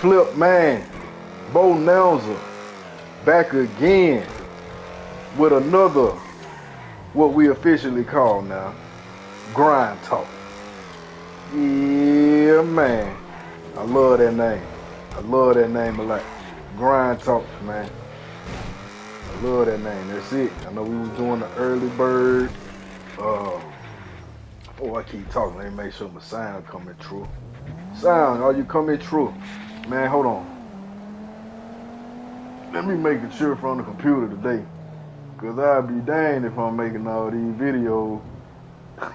Flip man, Bo Nelson, back again with another, what we officially call now, Grind Talk. Yeah, man. I love that name. I love that name a lot. Grind Talk, man. I love that name. That's it. I know we was doing the early bird. I keep talking. Let me make sure my sound coming true. Sound, are you coming true? Man, hold on. Let me make it sure from the computer today. Cause I'll be danged if I'm making all these videos.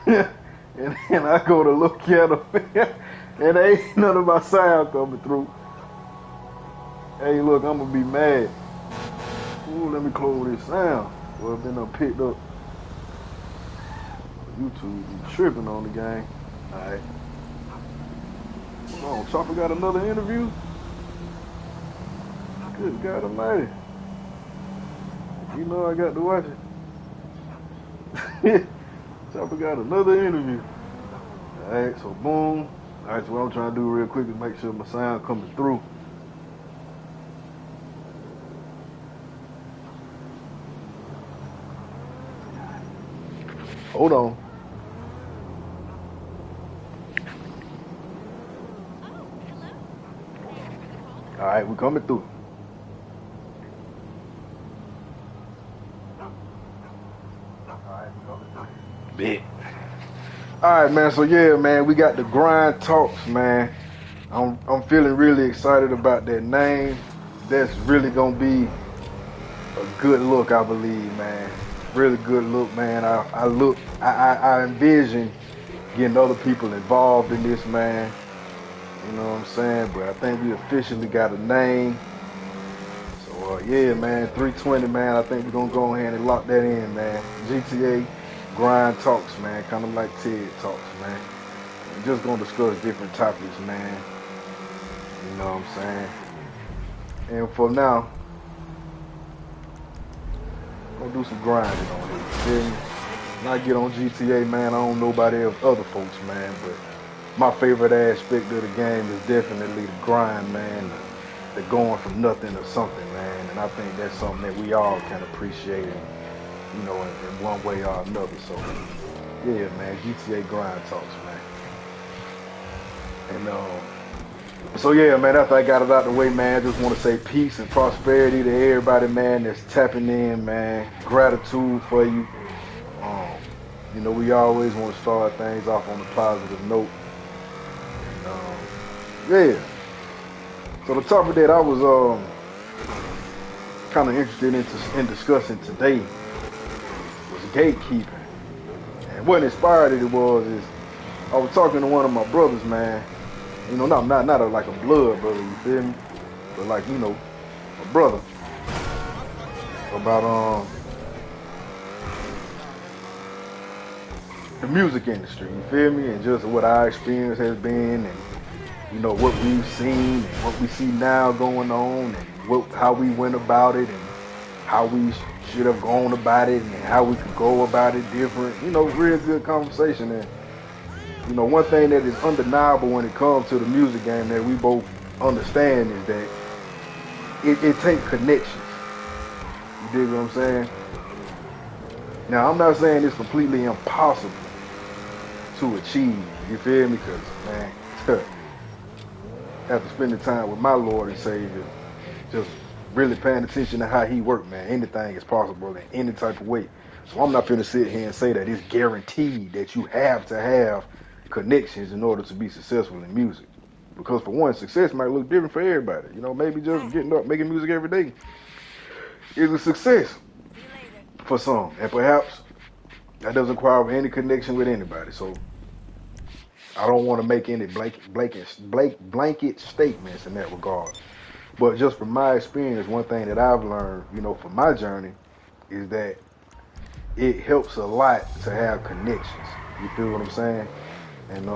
and I go to look at them and ain't none of my sound coming through. Hey, look, I'm gonna be mad. Ooh, let me close this sound. Well, then I picked up. YouTube be tripping on the game. Alright. Hold on, Chopper got another interview? Good God almighty. You know I got to watch it. Chopper got another interview. Alright, so boom. Alright, so what I'm trying to do real quick is make sure my sound coming through. Hold on. Alright, we coming through. Bit. Alright, man, so yeah, man, we got the Grind Talks, man. I'm feeling really excited about that name. That's really gonna be a good look, I believe, man. Really good look, man. I envision getting other people involved in this, man. You know what I'm saying? But I think we officially got a name. So yeah, man, 320, man. I think we're gonna go ahead and lock that in, man. GTA Grind Talks, man. Kind of like TED Talks, man. We're just gonna discuss different topics, man. You know what I'm saying? And for now, I'm gonna do some grinding on it. You feel me? When I get on GTA, man, I don't know about other folks, man, but my favorite aspect of the game is definitely the grind, man. The going from nothing to something, man. And I think that's something that we all can appreciate, you know, in one way or another. So, yeah, man, GTA Grind Talks, man. And so yeah, man, after I got it out the way, man, I just want to say peace and prosperity to everybody, man, that's tapping in, man. Gratitude for you. You know, we always want to start things off on a positive note. Yeah. So the topic that I was kind of interested in discussing today was gatekeeping. And what inspired it was is I was talking to one of my brothers, man. You know, not like a blood brother, you feel me? But like, you know, a brother. About the music industry, you feel me? And just what our experience has been, and you know what we've seen and what we see now going on, and how we went about it, and how we should have gone about it, and how we could go about it different. You know, real good conversation. And you know, one thing that is undeniable when it comes to the music game that we both understand is that it takes connections. You dig what I'm saying? Now, I'm not saying it's completely impossible to achieve. You feel me? Because, man, after spending time with my Lord and Savior, just really paying attention to how he worked, man, anything is possible in any type of way. So I'm not finna sit here and say that it's guaranteed that you have to have connections in order to be successful in music. Because for one, success might look different for everybody. You know, maybe just getting up, making music every day is a success for some. And perhaps that doesn't require any connection with anybody. So I don't want to make any blanket statements in that regard. But just from my experience, one thing that I've learned, you know, from my journey is that it helps a lot to have connections. You feel what I'm saying? And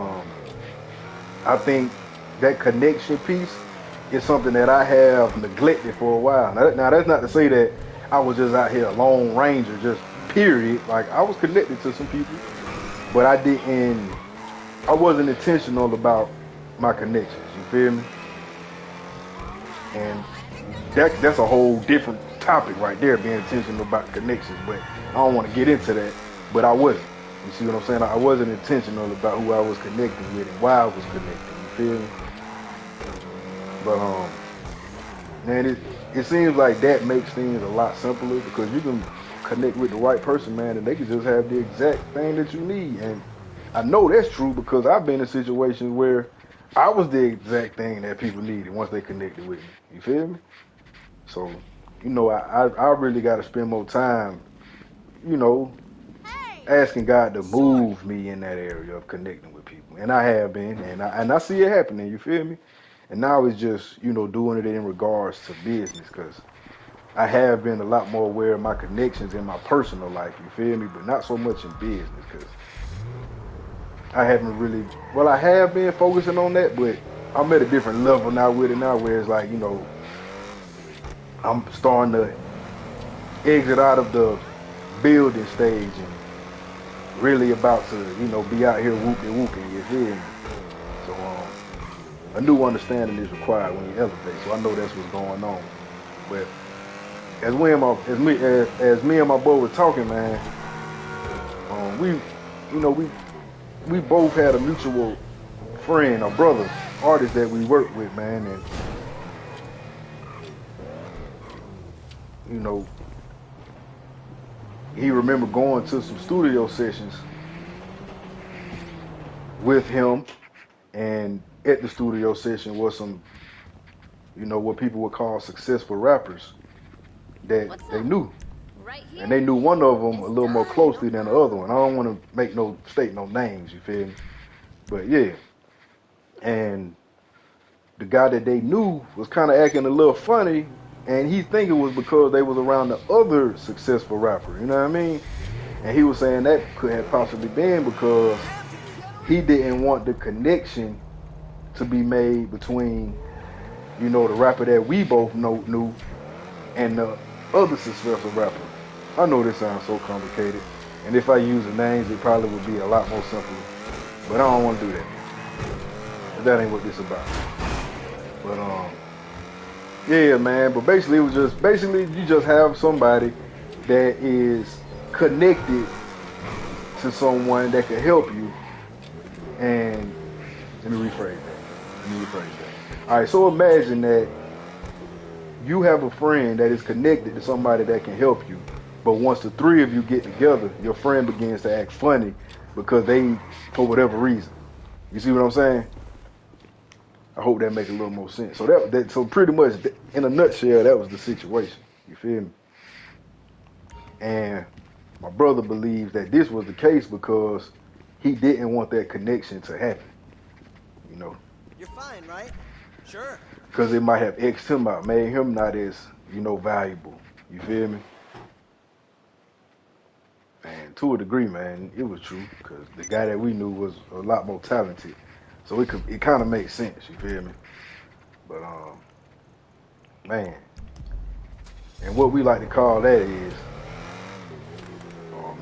I think that connection piece is something that I have neglected for a while. Now that's not to say that I was just out here a lone ranger, just period. Like, I was connected to some people, but I wasn't intentional about my connections. You feel me? And that's a whole different topic right there, being intentional about connections. But I don't want to get into that. But I wasn't. You see what I'm saying? I wasn't intentional about who I was connecting with and why I was connecting. You feel me? But man, it seems like that makes things a lot simpler because you can connect with the right person, man, and they can just have the exact thing that you need. And I know that's true because I've been in situations where I was the exact thing that people needed once they connected with me. You feel me? So, I really got to spend more time, you know, asking God to move me in that area of connecting with people. And I have been, and I see it happening. You feel me? And now it's just, doing it in regards to business because I have been a lot more aware of my connections in my personal life. You feel me? But not so much in business because I haven't really. Well, I have been focusing on that, but I'm at a different level now with it now, where it's like, I'm starting to exit out of the building stage and really about to, be out here whooping whooping. You feel me? So a new understanding is required when you elevate. So I know that's what's going on. But as me and my boy were talking, man, we we both had a mutual friend, a brother, artist that we worked with, man, and you know he remembered going to some studio sessions with him, and at the studio session was some, what people would call successful rappers that they knew. And they knew one of them a little more closely than the other one. I don't want to state no names, you feel me? But yeah. And the guy that they knew was kind of acting a little funny, and he think it was because they was around the other successful rapper, you know what I mean? And he was saying that could have possibly been because he didn't want the connection to be made between, the rapper that we both knew and the other successful rapper. I know this sounds so complicated, and if I use the names, it probably would be a lot more simple. But I don't want to do that. That ain't what this about. But yeah, man. But basically, it was just you just have somebody that is connected to someone that can help you. And let me rephrase that. All right. So imagine that you have a friend that is connected to somebody that can help you. But once the three of you get together, your friend begins to act funny because for whatever reason. You see what I'm saying? I hope that makes a little more sense. So so pretty much in a nutshell, that was the situation. You feel me? And my brother believes that this was the case because he didn't want that connection to happen. You know, You're fine, right? Sure. because it might have X'd him out, made him not as valuable. You feel me? And to a degree, man, it was true because the guy that we knew was a lot more talented. So it kind of makes sense. You feel me? But man, and what we like to call that is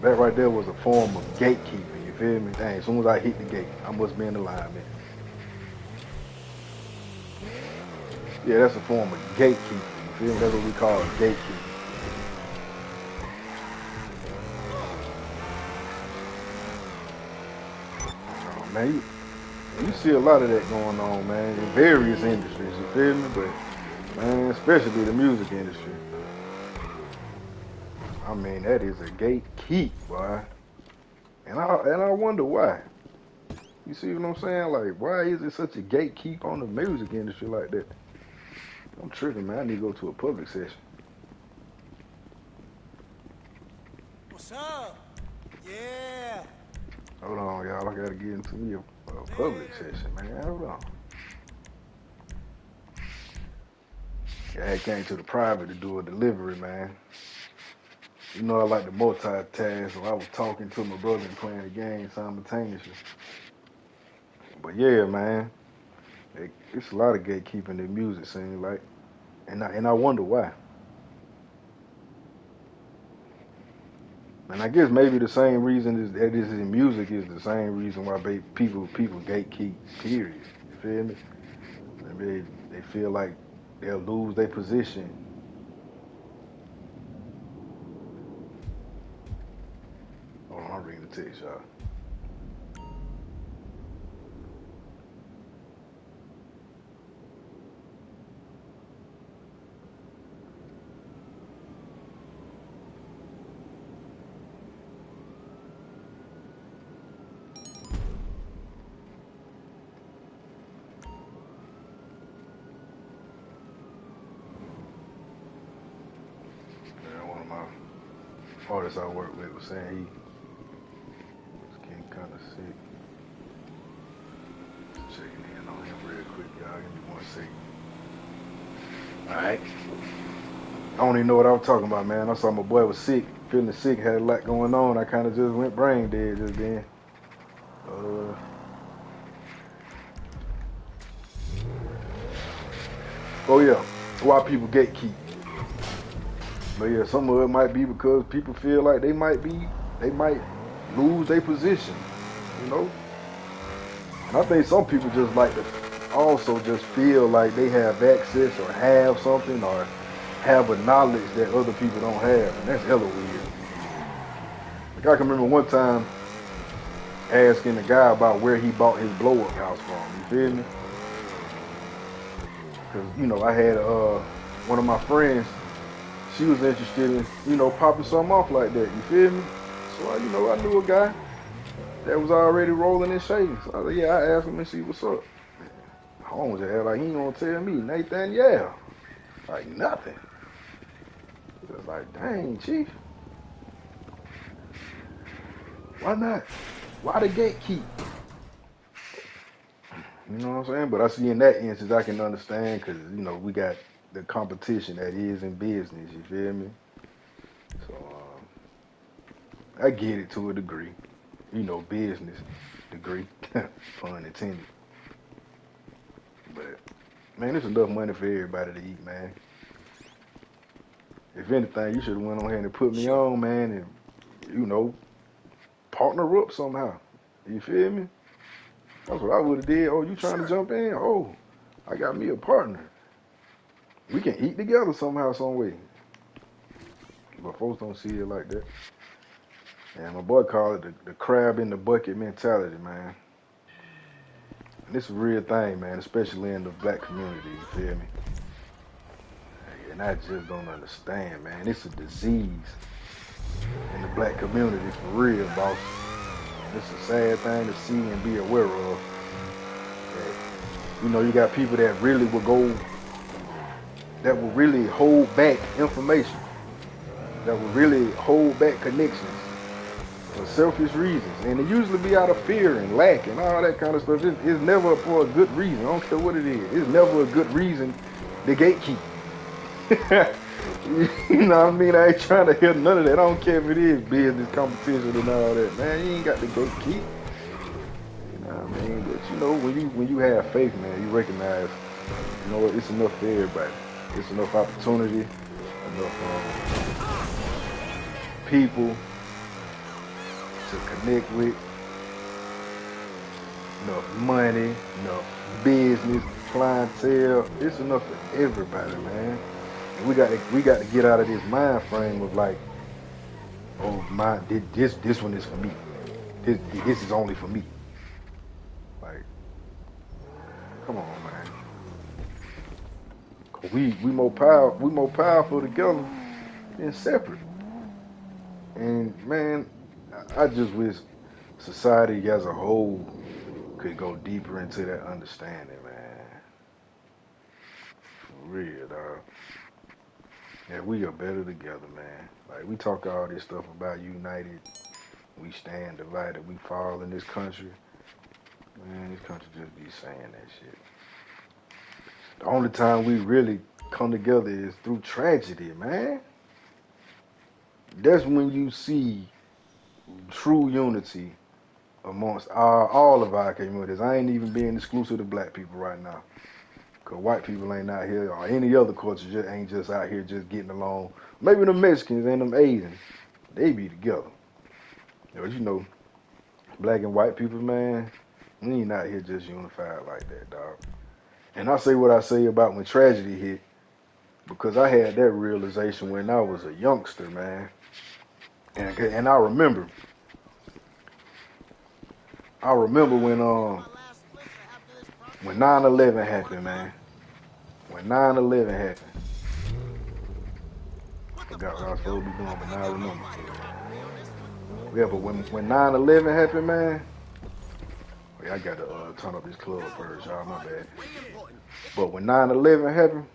that right there was a form of gatekeeping. You feel me? Dang, as soon as I hit the gate, I must be in alignment. Yeah, that's a form of gatekeeping. You feel me? That's what we call gatekeeping. Man, you see a lot of that going on, man, in various industries. You feel me? But man, especially the music industry. I mean, that is a gatekeep, boy. And I wonder why. You see what I'm saying? Like, why is it such a gatekeep on the music industry like that? I'm tripping, man. I need to go to a public session. What's up? Yeah. Hold on, y'all. I gotta get into me a public session, man. Hold on. Yeah, I came to the private to do a delivery, man. You know I like to multitask, so I was talking to my brother and playing the game simultaneously. But yeah, man, it's a lot of gatekeeping in music scene, like, and I wonder why. And I guess maybe the same reason is that is in music is the same reason why people gatekeep. Period. You feel me? Maybe they feel like they'll lose their position. Hold on, I'm reading the text, y'all. Yeah, one of my artists I work with was saying he was getting kind of sick. Checking in on him real quick, y'all. Give me 1 second. Alright. I don't even know what I was talking about, man. I saw my boy was sick, feeling sick, had a lot going on. I kind of just went brain dead just then. Uh, oh yeah, why people gatekeep. But yeah, some of it might be because people feel like they might lose their position, you know? And I think some people just like to also just feel like they have access or have something or have a knowledge that other people don't have. And that's hella weird. Like I can remember one time asking the guy about where he bought his blow up house from. You feel me? Because, you know, I had one of my friends, she was interested in, you know, popping something off like that. You feel me? So, you know, I knew a guy that was already rolling in shades. So I was like, yeah, I asked him and see what's up. Holmes had like, he ain't gonna tell me, Nathan, yeah. Like, nothing. It was like, dang, chief. Why not? Why the gatekeep? You know what I'm saying? But I see in that instance, I can understand because, you know, we got the competition that is in business. You feel me? So, I get it to a degree. You know, business degree. Pun intended. But, man, there's enough money for everybody to eat, man. If anything, you should have went on here and put me Sure. on, man, and, you know, partner up somehow. You feel me? That's what I would have did. Oh, you trying to Sure. jump in? Oh, I got me a partner. We can eat together somehow, some way. But folks don't see it like that. And my boy called it the crab in the bucket mentality, man. And it's a real thing, man, especially in the black community, you feel me? And I just don't understand, man. It's a disease in the black community for real, boss. And it's a sad thing to see and be aware of. That, you know, you got people that really will go, that will really hold back information, that will really hold back connections for selfish reasons. And it usually be out of fear and lack and all that kind of stuff. It's never for a good reason. I don't care what it is. It's never a good reason to gatekeep. You know what I mean? I ain't trying to hear none of that. I don't care if it is business competition and all that. Man, you ain't got to gatekeep. You know what I mean? But you know, when you have faith, man, you recognize, you know what, it's enough for everybody. It's enough opportunity, enough people to connect with, enough money, enough business, clientele. It's enough for everybody, man. And we got to get out of this mind frame of like, oh my, this one is for me. This is only for me. Like, come on, man. We more powerful together than separate. And man, I just wish society as a whole could go deeper into that understanding, man. For real, dog. Yeah, we are better together, man. Like we talk all this stuff about united, we stand divided, we fall in this country. Man, this country just be saying that shit. The only time we really come together is through tragedy, man. That's when you see true unity amongst all of our communities. I ain't even being exclusive to black people right now. Cause white people ain't out here, or any other culture just ain't just out here just getting along. Maybe the Mexicans and them Asians, they be together. But you know, black and white people, man, we ain't out here just unified like that, dog. And I say what I say about when tragedy hit. because I had that realization when I was a youngster, man. And I remember when 9/11 happened, man. When 9/11 happened, I forgot what I was supposed to be doing, but now I remember. Yeah, but when 9/11 happened, man. Wait, I gotta turn up this club first, y'all. My bad. But when 9/11 happened,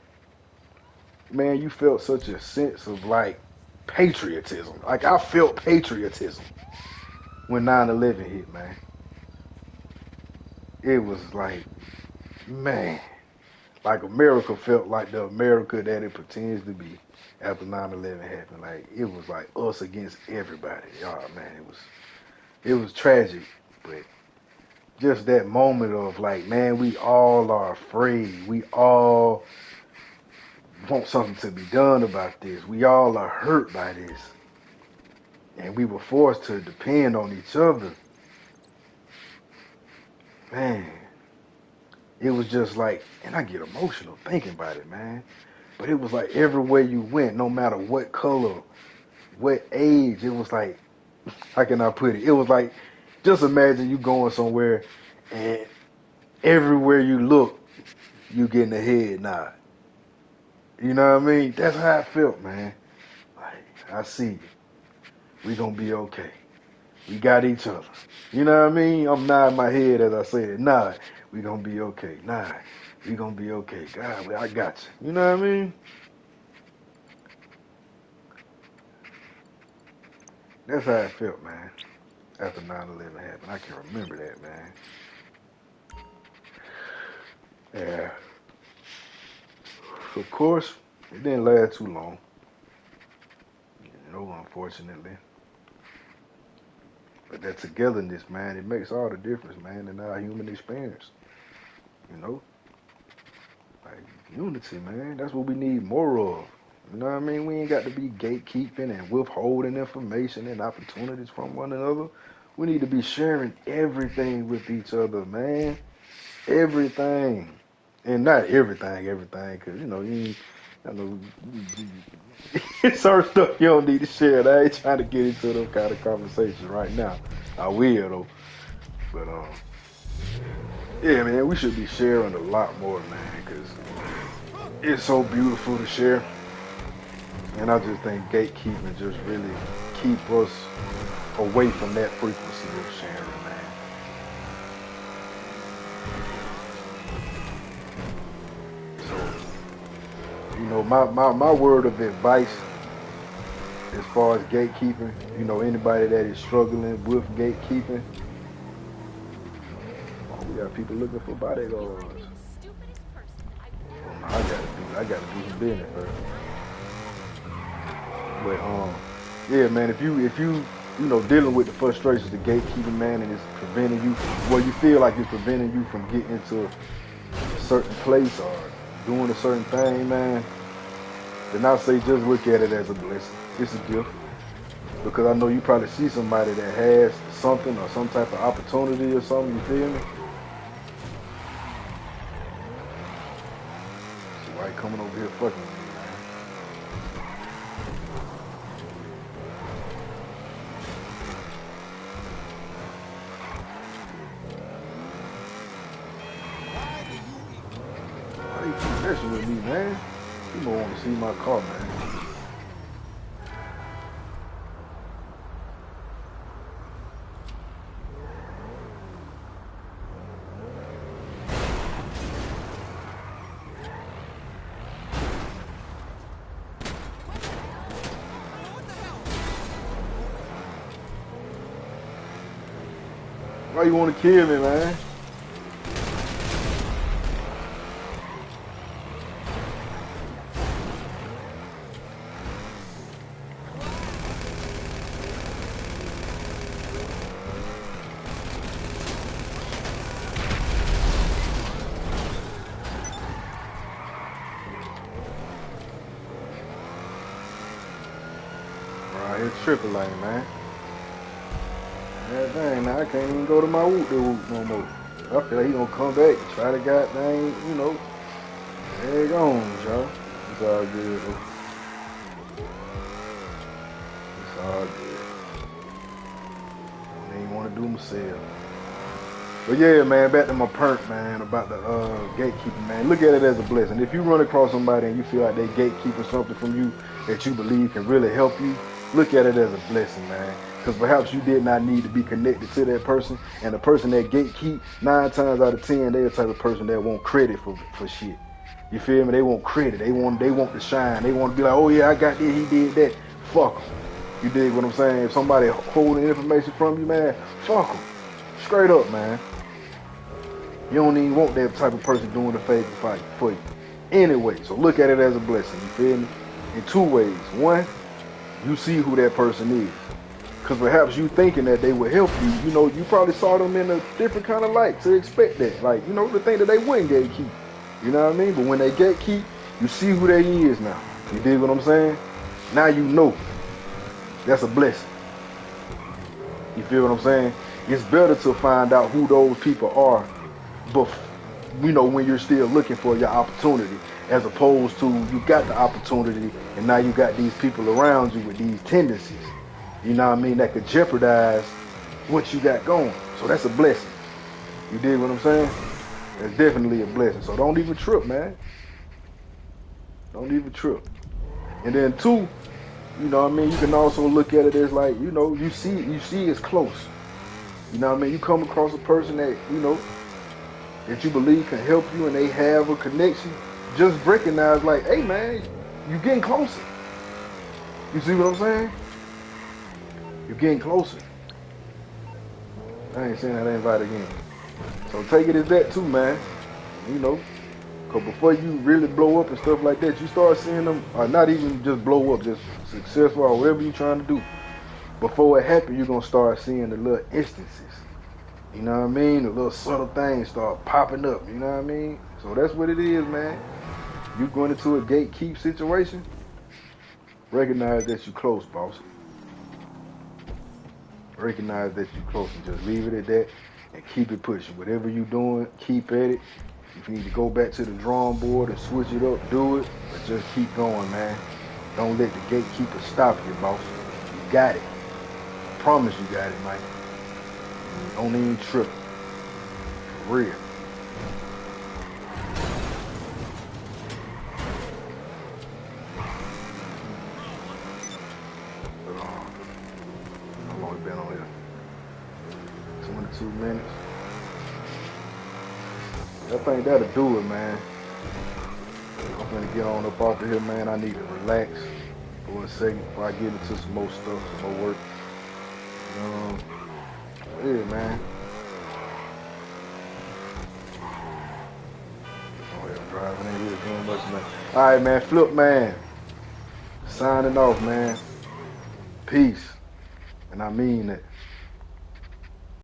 man, you felt such a sense of like patriotism. Like I felt patriotism when 9/11 hit, man. It was like, man, like America felt like the America that it pretends to be after 9/11 happened. Like it was like us against everybody. Y'all, man, it was tragic, but just that moment of like, man, we all are afraid. We all want something to be done about this. We all are hurt by this. And we were forced to depend on each other. Man, it was just like, and I get emotional thinking about it, man. But it was like everywhere you went, no matter what color, what age, it was like, how can I put it? It was like, just imagine you going somewhere and everywhere you look, you getting a head nod. You know what I mean? That's how I felt, man. Like, I see you. We gonna be okay. We got each other. You know what I mean? I'm nodding my head as I say it. Nod. We gonna be okay. Nod. We gonna be okay. God, I got you. You know what I mean? That's how I felt, man. After 9/11 happened. I can remember that, man. Yeah. Of course, it didn't last too long. Unfortunately. But that togetherness, man, it makes all the difference, man, in our human experience. You know? Like unity, man. That's what we need more of. You know what I mean? We ain't got to be gatekeeping and withholding information and opportunities from one another. We need to be sharing everything with each other, man. Everything. And not everything, because, I know, certain stuff you don't need to share. I ain't trying to get into those kind of conversations right now. I will, though. But, yeah, man, we should be sharing a lot more, man, because it's so beautiful to share. And I just think gatekeeping just really keep us away from that frequency of sharing, man. So, my word of advice as far as gatekeeping, anybody that is struggling with gatekeeping, oh, we got people looking for bodyguards. Oh, no, I gotta do some business first. But yeah, man, if you dealing with the frustrations of gatekeeping, man, and it's preventing you, well, you feel like it's preventing you from getting into a certain place or doing a certain thing, man, then I say just look at it as a blessing. It's a gift. Because I know you probably see somebody that has something or some type of opportunity or something, you feel me? So why you coming over here fucking with me, man? Why you keep messing with me, man? You don't want to see my car, man. Why you want to kill me, man? Right here triple lane, man. Yeah, dang, now I can't even go to my whoop the whoop no more. I feel like he gonna come back and try to goddamn, there it goes, y'all. It's all good. It's all good. I don't even want to do myself. But yeah, man, back to my perk, man, about the gatekeeping, man. Look at it as a blessing. If you run across somebody and you feel like they gatekeeping something from you that you believe can really help you, look at it as a blessing, man. Because perhaps you did not need to be connected to that person, and the person that gatekeep, 9 times out of 10, they're the type of person that want credit for shit. You feel me? They want credit. They want to shine. They want to be like, oh yeah, I got this, he did that. Fuck them. You dig what I'm saying? If somebody holding information from you, man, fuck them. Straight up, man. You don't even want that type of person doing the favor for you. Anyway, so look at it as a blessing, you feel me? In 2 ways. One, you see who that person is. Because perhaps you thinking that they would help you, you know, you probably saw them in a different kind of light to expect that. Like, you know, to think that they wouldn't gatekeep. You know what I mean? But when they gatekeep, you see who they is now. You dig what I'm saying? Now you know. That's a blessing. You feel what I'm saying? It's better to find out who those people are, but you know, when you're still looking for your opportunity, as opposed to you got the opportunity and now you got these people around you with these tendencies, you know what I mean, that could jeopardize what you got going. So that's a blessing. You dig what I'm saying? That's definitely a blessing. So don't even trip, man. Don't even trip. And then 2, you know what I mean, you can also look at it as like, you know, you see it's close. You know what I mean? You come across a person that, you know, that you believe can help you and they have a connection, just recognize like, hey man, you getting closer. You see what I'm saying? You're getting closer. I ain't saying that invite again. So take it as that too, man. You know, because before you really blow up and stuff like that, you start seeing them, or not even just blow up, just successful or whatever you're trying to do. Before it happens, you're going to start seeing the little instances. You know what I mean? The little subtle things start popping up. You know what I mean? So that's what it is, man. You going into a gatekeep situation, recognize that you close, boss. Recognize that you close and just leave it at that and keep it pushing. Whatever you doing, keep at it. If you need to go back to the drawing board and switch it up, do it. But just keep going, man. Don't let the gatekeeper stop you, boss. You got it. I promise you got it, man. Don't even trip. For real. How long we been on here? 22 minutes. I think that'll do it, man. I'm gonna get on up off of here, man. I need to relax for a second before I get into some more stuff, some more work. Yeah, man. Oh, yeah, driving ain't really doing much, man. All right, man. Flip, man. Signing off, man. Peace. And I mean that.